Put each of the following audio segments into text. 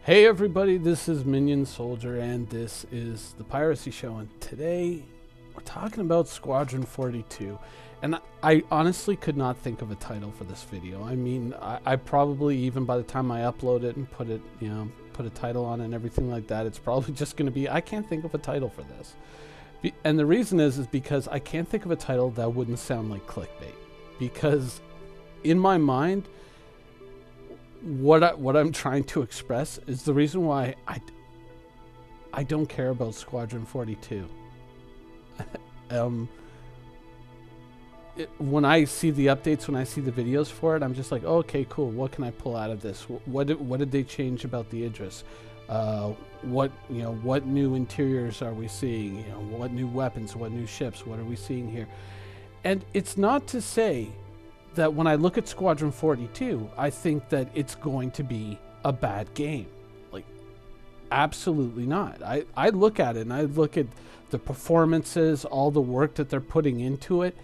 Hey everybody, this is Minion Soldier and this is the Piracy Show, and today we're talking about Squadron 42. And I honestly could not think of a title for this video. I mean, I probably, even by the time I upload it and put it, put a title on it and everything like that, it's probably just going to be, I can't think of a title for this. And the reason is because I can't think of a title that wouldn't sound like clickbait. Because in my mind, what I'm trying to express is the reason why I don't care about Squadron 42. When I see the updates, when I see the videos for it, I'm just like, oh, okay, cool. What can I pull out of this? What did they change about the Idris? What new interiors are we seeing? What new weapons? What new ships? What are we seeing here? And it's not to say that when I look at Squadron 42, I think that it's going to be a bad game. Like, absolutely not. I look at it and I look at the performances, all the work that they're putting into it,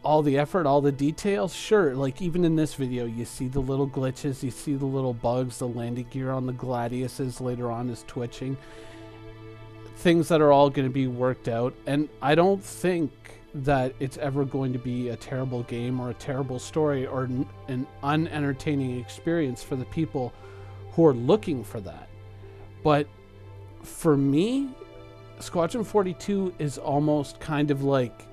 all the effort, all the details. Sure, like even in this video, you see the little glitches, you see the little bugs, the landing gear on the Gladiuses later on is twitching. Things that are all going to be worked out, and I don't think that it's ever going to be a terrible game or a terrible story or an unentertaining experience for the people who are looking for that. But for me, Squadron 42 is almost kind of like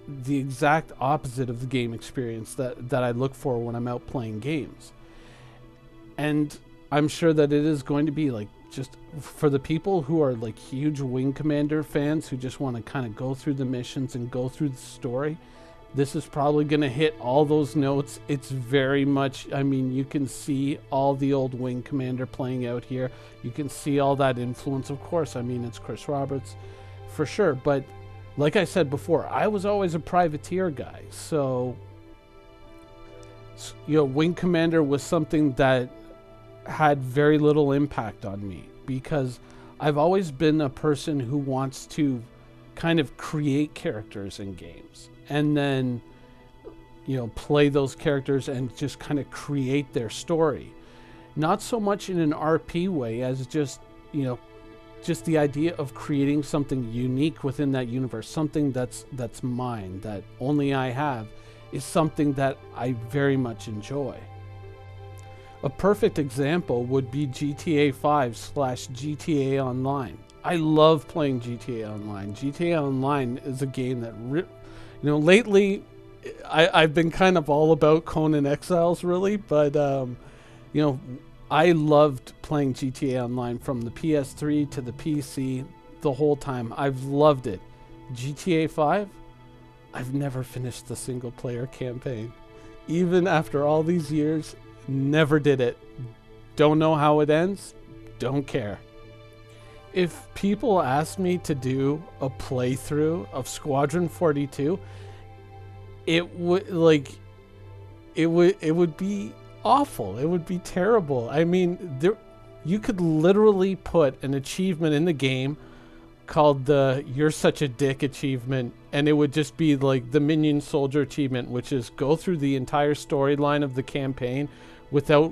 the exact opposite of the game experience that I look for when I'm out playing games. And I'm sure that it is going to be like, just for the people who are like huge Wing Commander fans who just want to kind of go through the missions and go through the story, this is probably going to hit all those notes. It's very much, I mean, you can see all the old Wing Commander playing out here. You can see all that influence, of course. I mean, it's Chris Roberts for sure. But like I said before, I was always a privateer guy. So, Wing Commander was something that had very little impact on me, because I've always been a person who wants to kind of create characters in games and then play those characters and just kind of create their story, not so much in an RP way as just the idea of creating something unique within that universe, something that's mine, that only I have, is something that I very much enjoy. A perfect example would be GTA 5/GTA Online. I love playing GTA Online. GTA Online is a game that, lately I've been kind of all about Conan Exiles, really, but, I loved playing GTA Online from the PS3 to the PC the whole time. I've loved it. GTA 5, I've never finished the single player campaign. Even after all these years, never did it. Don't know how it ends. Don't care. If people asked me to do a playthrough of Squadron 42, it would be awful. It would be terrible. I mean, you could literally put an achievement in the game called the "You're Such a Dick" achievement, and it would just be like the Minion Soldier achievement, which is go through the entire storyline of the campaign without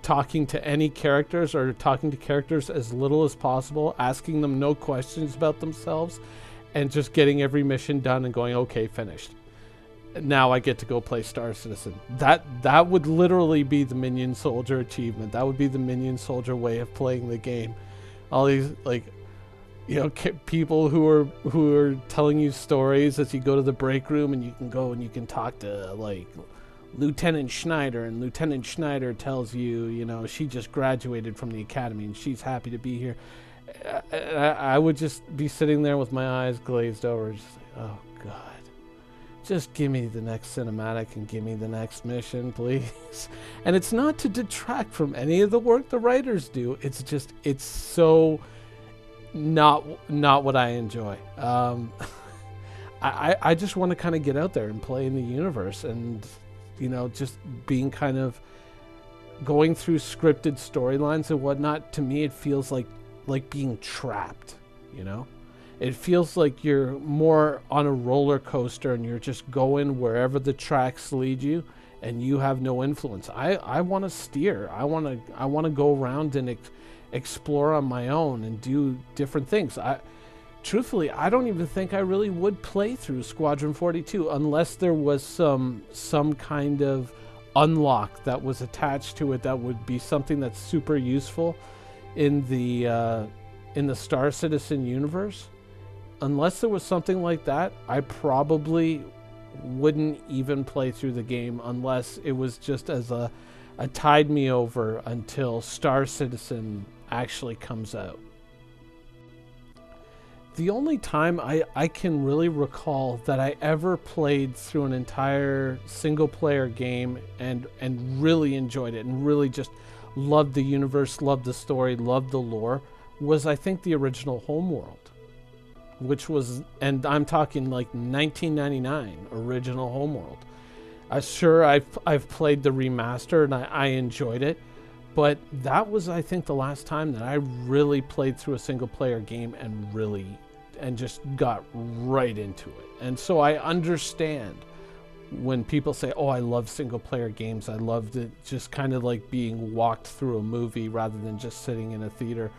talking to any characters, or talking to characters as little as possible, asking them no questions about themselves, and just getting every mission done and going, okay, finished. Now I get to go play Star Citizen. That would literally be the Minion Soldier achievement. That would be the Minion Soldier way of playing the game. All these people who are telling you stories as you go to the break room, and you can go and you can talk to like Lieutenant Schneider, and Lieutenant Schneider tells you, she just graduated from the academy and she's happy to be here. I would just be sitting there with my eyes glazed over, just like, oh God, just give me the next cinematic and give me the next mission, please. And it's not to detract from any of the work the writers do. It's just, it's so not what I enjoy. I just want to kind of get out there and play in the universe, and just being kind of going through scripted storylines and whatnot. To me, it feels like being trapped. It feels like you're more on a roller coaster and you're just going wherever the tracks lead you, and you have no influence. I want to steer. I want to go around and explore on my own and do different things. Truthfully, I don't even think I really would play through Squadron 42 unless there was some kind of unlock that was attached to it that would be something that's super useful in the Star Citizen universe. Unless there was something like that, I probably wouldn't even play through the game unless it was just as a tide me over until Star Citizen actually comes out. The only time I can really recall that I ever played through an entire single player game and really enjoyed it and really just loved the universe, loved the story, loved the lore was, I think, the original Homeworld, which was, and I'm talking like 1999 original Homeworld. Sure, I've played the remaster and I enjoyed it, but that was, I think, the last time that I really played through a single player game and just got right into it. And so I understand when people say, oh, I love single player games. I loved it just kind of like being walked through a movie rather than just sitting in a theater.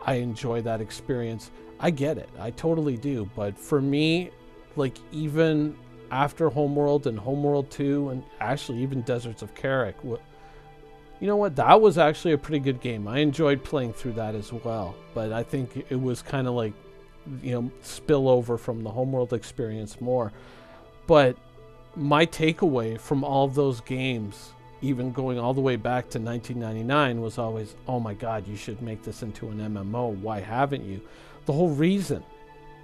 I enjoy that experience. I get it. I totally do. But for me, like, even after Homeworld and Homeworld 2 and actually even Deserts of Carrick, you know what? That was actually a pretty good game. I enjoyed playing through that as well. But I think it was kind of like, spill over from the Homeworld experience more. But my takeaway from all of those games, even going all the way back to 1999, was always, oh my God, you should make this into an MMO. Why haven't you? The whole reason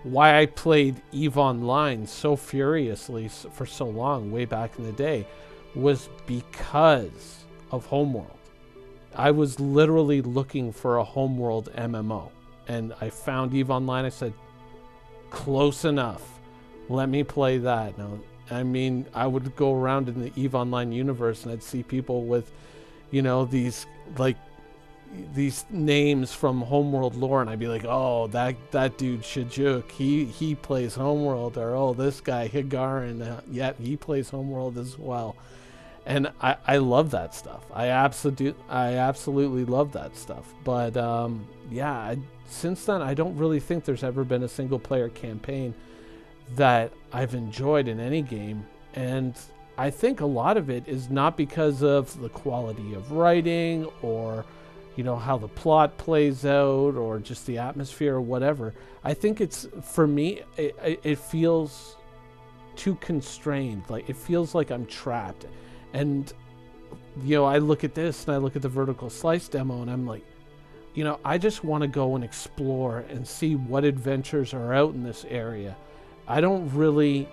why I played EVE Online so furiously for so long, way back in the day, was because of Homeworld. I was literally looking for a Homeworld MMO. And I found EVE Online. I said, close enough. Let me play that. Now, I mean, I would go around in the EVE Online universe and I'd see people with, these names from Homeworld lore, and I'd be like, oh, that dude Shajuk, he plays Homeworld, or oh, this guy Higarin, yeah, he plays Homeworld as well. And I love that stuff. I absolutely love that stuff. But since then, I don't really think there's ever been a single player campaign that I've enjoyed in any game. And I think a lot of it is not because of the quality of writing or, how the plot plays out or just the atmosphere or whatever. I think it's, for me, it feels too constrained. Like, it feels like I'm trapped. And, I look at this and I look at the Vertical Slice demo and I'm like, I just want to go and explore and see what adventures are out in this area. I don't really...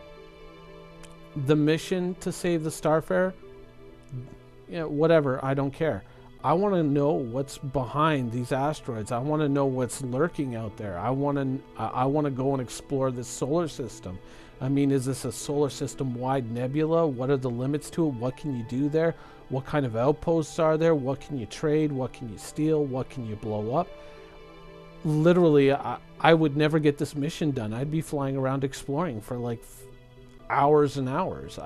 The mission to save the Starfarer, whatever, I don't care. I want to know what's behind these asteroids. I want to know what's lurking out there. I want to go and explore this solar system. I mean, is this a solar system-wide nebula? What are the limits to it? What can you do there? What kind of outposts are there? What can you trade? What can you steal? What can you blow up? Literally, I would never get this mission done. I'd be flying around exploring for like hours and hours.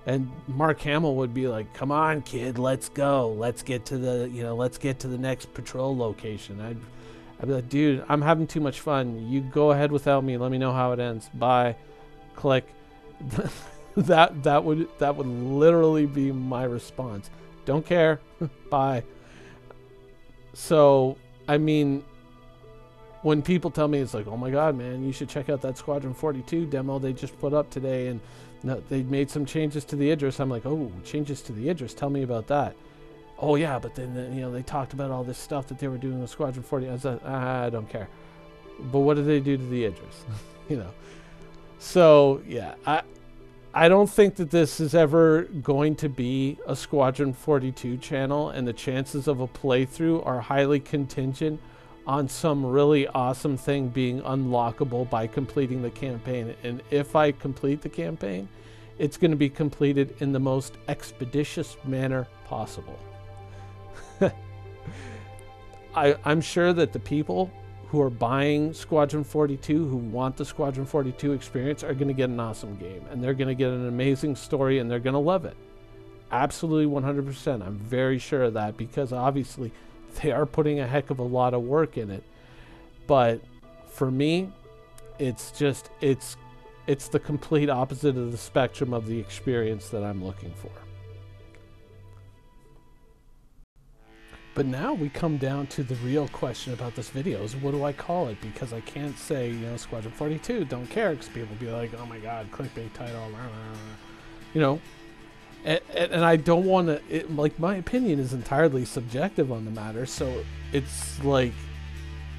And Mark Hamill would be like, "Come on, kid, let's go. Let's get to the next patrol location." I'd be like, "Dude, I'm having too much fun. You go ahead without me. Let me know how it ends. Bye." Click. that would literally be my response. Don't care. Bye. So, I mean, when people tell me, it's like, oh my God, man, you should check out that Squadron 42 demo they just put up today, and they made some changes to the Idris. I'm like, oh, changes to the Idris? Tell me about that. Oh yeah, but then they talked about all this stuff that they were doing with Squadron 40. I was like, I don't care. But what did they do to the Idris? So yeah, I don't think that this is ever going to be a Squadron 42 channel, and the chances of a playthrough are highly contingent on some really awesome thing being unlockable by completing the campaign. And if I complete the campaign, it's going to be completed in the most expeditious manner possible. I'm sure that the people who are buying Squadron 42, who want the Squadron 42 experience, are going to get an awesome game, and they're going to get an amazing story, and they're going to love it. Absolutely 100%. I'm very sure of that, because obviously they are putting a heck of a lot of work in it. But for me, it's just, it's the complete opposite of the spectrum of the experience that I'm looking for. But now we come down to the real question about this video is, what do I call it? Because I can't say, Squadron 42, don't care, because people will be like, oh my god, clickbait title, and I don't want to, like, my opinion is entirely subjective on the matter, so it's like,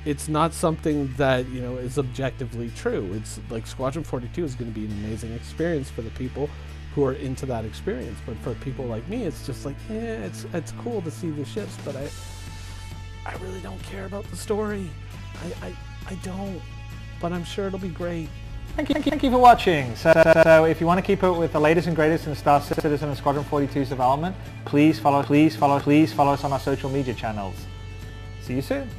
it's not something that, is objectively true. It's like Squadron 42 is going to be an amazing experience for the people who are into that experience, but for people like me, it's just like, it's cool to see the ships, but I really don't care about the story. I don't, but I'm sure it'll be great. Thank you for watching. So if you want to keep up with the latest and greatest in Star Citizen and Squadron 42's development, please follow us on our social media channels. See you soon.